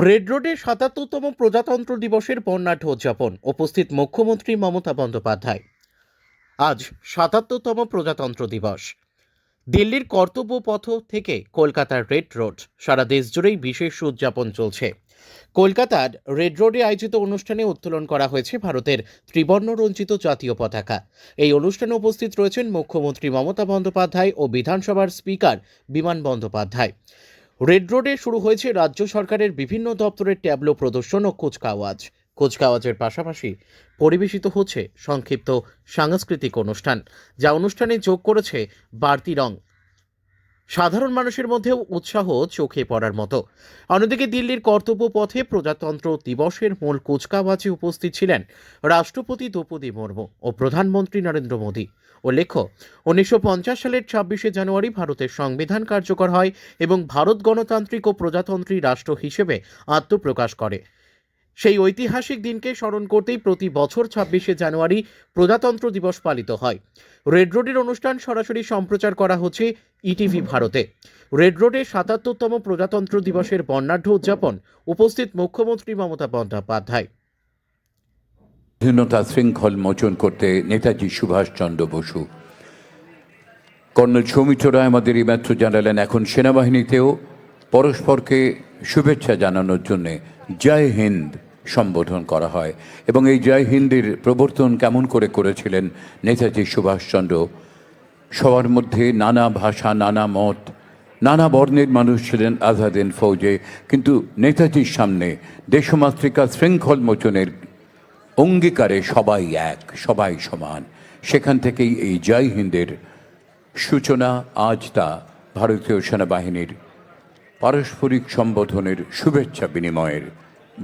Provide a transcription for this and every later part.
Red রোডে ৭৭তম প্রজাতন্ত্র দিবসের বর্ণাঢ্য উদযাপন, উপস্থিত মুখ্যমন্ত্রী মমতা বন্দ্যোপাধ্যায়। আজ ৭৭তম প্রজাতন্ত্র দিবস। দিল্লির কর্তব্য পথ থেকে কলকাতার রেড রোড, সারা দেশ জুড়েই বিশেষ উদযাপন চলছে। কলকাতার রেড রোডে আয়োজিত অনুষ্ঠানে উত্তোলন করা হয়েছে ভারতের ত্রিবর্ণ রঞ্জিত জাতীয় পতাকা। এই অনুষ্ঠানে উপস্থিত রয়েছেন মুখ্যমন্ত্রী মমতা বন্দ্যোপাধ্যায় ও বিধানসভার স্পিকার বিমান বন্দ্যোপাধ্যায়। রেড রোডে শুরু হয়েছে রাজ্য সরকারের বিভিন্ন দপ্তরের ট্যাবলো প্রদর্শন ও কুচকাওয়াজ। কুচকাওয়াজের পাশাপাশি পরিবেশিত হচ্ছে সংক্ষিপ্ত সাংস্কৃতিক অনুষ্ঠান, যা অনুষ্ঠানে যোগ করেছে বাড়তি রং। সাধারণ মানুষের মধ্যেও উৎসাহ চোখে পড়ার মতো। অন্যদিকে দিল্লির কর্তব্য পথে প্রজাতন্ত্র দিবসের মূল কুচকাওয়াজে উপস্থিত ছিলেন রাষ্ট্রপতি দ্রৌপদী মুর্মু ও প্রধানমন্ত্রী নরেন্দ্র মোদী। উল্লেখ্য, ১৯৫০ সালের ২৬শে জানুয়ারি ভারতের সংবিধান কার্যকর হয় এবং ভারত গণতান্ত্রিক ও প্রজাতন্ত্রী রাষ্ট্র হিসেবে আত্মপ্রকাশ করে। সেই ঐতিহাসিক দিনকে স্মরণ করতেই প্রতি বছর ২৬শে জানুয়ারি প্রজাতন্ত্র দিবস পালিত হয়। রেড রোডের অনুষ্ঠান সরাসরি সম্প্রচার করা হচ্ছে ইটিভি ভারতে। রেড রোডে ৭৭তম প্রজাতন্ত্র দিবসের বর্ণাঢ্য উদযাপন, উপস্থিত মুখ্যমন্ত্রী মমতা বন্দ্যোপাধ্যায়। স্বাধীনতা শৃঙ্খল মোচন করতে নেতাজি সুভাষচন্দ্র বসু, কর্নেল সৌমিত্র রায় আমাদের এই মাত্র জানালেন এখন সেনাবাহিনীতেও পরস্পরকে শুভেচ্ছা জানানোর জন্যে জয় হিন্দ সম্বোধন করা হয়। এবং এই জয় হিন্দের প্রবর্তন কেমন করে করেছিলেন নেতাজি সুভাষচন্দ্র। সবার মধ্যে নানা ভাষা, নানা মত, নানা বর্ণের মানুষ ছিলেন আজাদিন ফৌজে, কিন্তু নেতাজির সামনে দেশমাতৃকা শৃঙ্খল মোচনের অঙ্গীকারে সবাই এক, সবাই সমান। সেখান থেকেই এই জয় হিন্দের সূচনা। আজ তা ভারতীয় সেনাবাহিনীর পারস্পরিক সম্বোধনের শুভেচ্ছা বিনিময়ের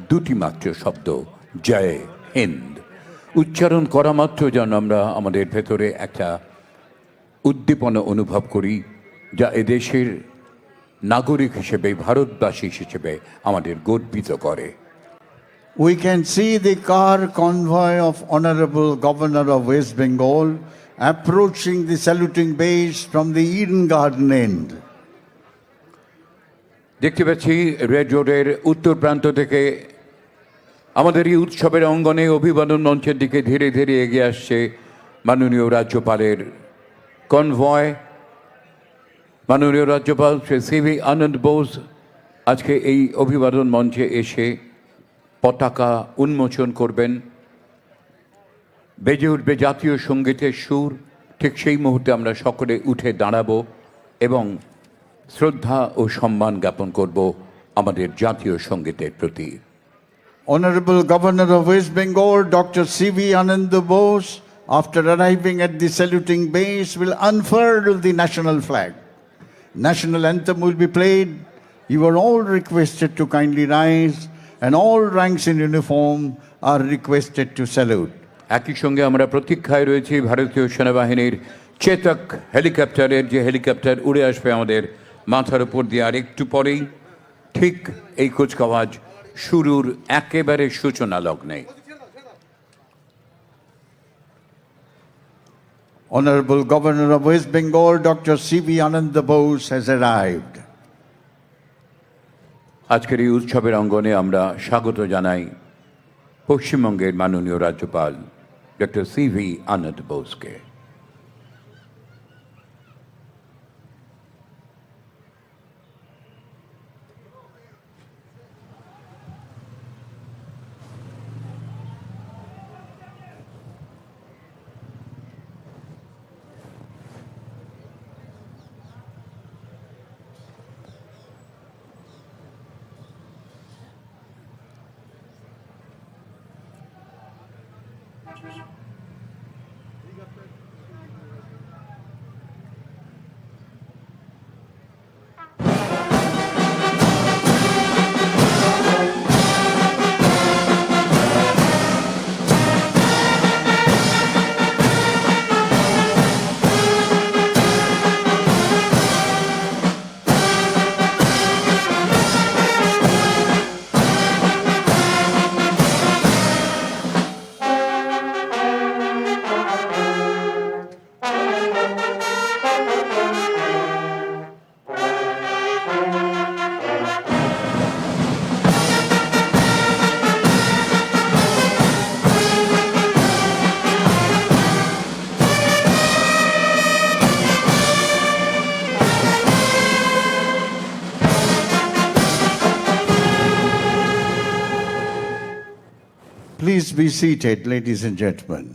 দুটি মাত্র শব্দ, জয় হিন্দ। উচ্চারণ করা মাত্র যেন আমরা আমাদের ভেতরে একটা উদ্দীপনা অনুভব করি, যা এদেশের নাগরিক হিসেবে, ভারতবাসী হিসেবে আমাদের গর্বিত করে। We can see the car convoy of Honorable Governor of West Bengal approaching the saluting base from the Eden Garden end. দেখতে পাচ্ছি রেড রোডের উত্তর প্রান্ত থেকে আমাদের এই উৎসবের অঙ্গনে অভিবাদন মঞ্চের দিকে ধীরে ধীরে এগিয়ে আসছে মাননীয় রাজ্যপালের কনভয়। মাননীয় রাজ্যপাল শ্রী সিভি আনন্দ বোস আজকে এই অভিবাদন মঞ্চে এসে পতাকা উন্মোচন করবেন। বেজে উঠবে জাতীয় সঙ্গীতের সুর। ঠিক সেই মুহূর্তে আমরা সকলে উঠে দাঁড়াবো এবং শ্রদ্ধা ও সম্মান জ্ঞাপন করব আমাদের জাতীয় সঙ্গীতের প্রতি। Honorable Governor of West Bengal, Dr. C.V. Ananda Bose, after arriving at the saluting base, will unfurl the national flag. National anthem will be played. You are all requested to kindly rise, and all ranks in uniform are requested to salute. একই সঙ্গে আমরা প্রতীক্ষায় রয়েছি ভারতীয় সেনাবাহিনীর চেতক হেলিকপ্টারের, যে helicopter উড়ে আসবে আমাদের মাথার উপর দিয়ে আর একটু পরেই। ঠিক এই কুচকাওয়াজ শুরুর একেবারে সূচনা লগ্নে। Honorable Governor of West Bengal, Dr. C.V. Ananda Bose has arrived. আজকের এই উৎসবের অঙ্গনে আমরা স্বাগত জানাই পশ্চিমবঙ্গের মাননীয় রাজ্যপাল ডক্টর সিভি আনন্দ বোসকে। Please be seated, ladies and gentlemen.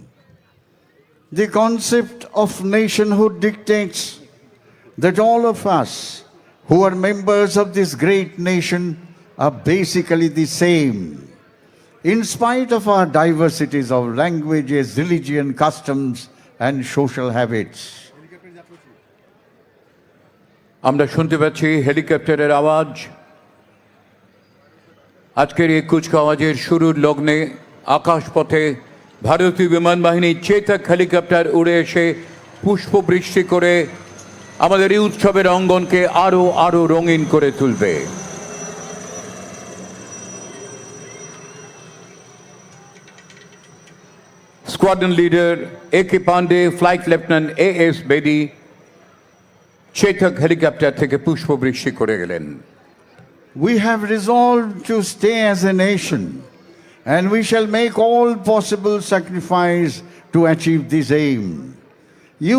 The concept of nationhood dictates that all of us who are members of this great nation are basically the same. In spite of our diversities of languages, religion, customs, and social habits. আমরা শুনতে পাচ্ছি হেলিকপ্টারের আওয়াজ। আজকের এই কুচকাওয়াজের শুরুর লগ্নে আকাশপথে ভারতীয় বিমান বাহিনীর চেতক হেলিকপ্টার উড়ে এসে পুষ্পবৃষ্টি করে আমাদের এই উৎসবের অঙ্গনকে আরো আরো রঙিন করে তুলবে। স্কোয়াড্রন লিডার একে পান্ডে, ফ্লাইট লেফটেন্যান্ট এস বেদি চেতক হেলিকপ্টার থেকে পুষ্পবৃষ্টি করে গেলেন। We have resolved to stay as a nation, and we shall make all possible sacrifice to achieve this aim.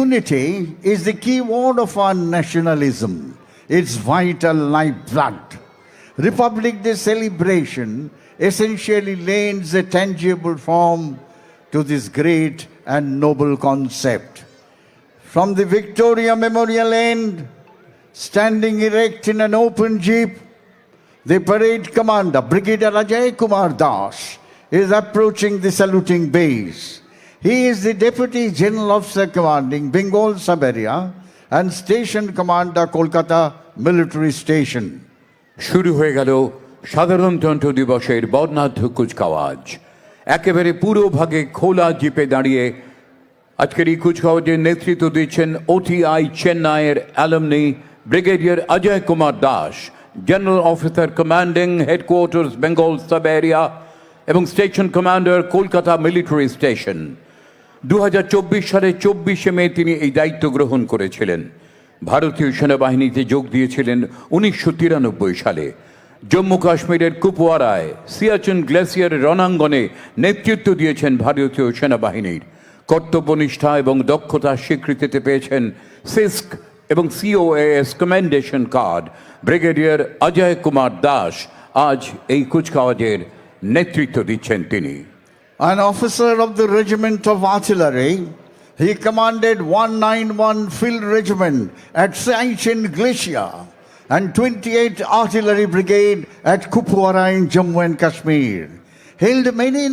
Unity is the key word of our nationalism, its vital lifeblood. Republic Day celebration essentially lends a tangible form to this great and noble concept. From the Victoria Memorial end, standing erect in an open jeep, the parade commander, Brigadier Ajay Kumar Das, is approaching the saluting base. He is the Deputy General Officer commanding Bengal Sub-area and Station Commander, Kolkata Military Station. শুরু হয়ে গেল সাধারণতন্ত্র দিবসের বর্ণাঢ্য কুচকাওয়াজ। একেবারে পুরো ভাগে খোলা জিপে দাঁড়িয়ে আজকের এই কুচকাওয়াজের নেতৃত্ব দিচ্ছেন ওটিআই চেন্নাইয়ের alumni brigadier Ajay Kumar Das, general officer commanding headquarters Bengal sub area এবং station commander Kolkata military station. 2024 সালের 24শে মে তিনি এই দায়িত্ব গ্রহণ করেছিলেন। ভারতীয় সেনাবাহিনীতে যোগ দিয়েছিলেন 1993 সালে। জম্মু কাশ্মীরের কুপওয়ারায় সিয়াচেন গ্লেসিয়ারের রণাঙ্গনে নেতৃত্ব দিয়েছেন ভারতীয় সেনাবাহিনীর। কর্তব্যনিষ্ঠা এবং দক্ষতার স্বীকৃতিতে পেয়েছেন সিস্ক এবং COAS commendation card. Brigadier Ajay Kumar Das আজ এই কুচকাওয়াজের নেতৃত্ব দিচ্ছেন তিনি। An officer of the Regiment of Artillery, he commanded 191 Field Regiment at Siachen Glacier and 28 Artillery Brigade at Kupwara in Jammu and Kashmir. Held many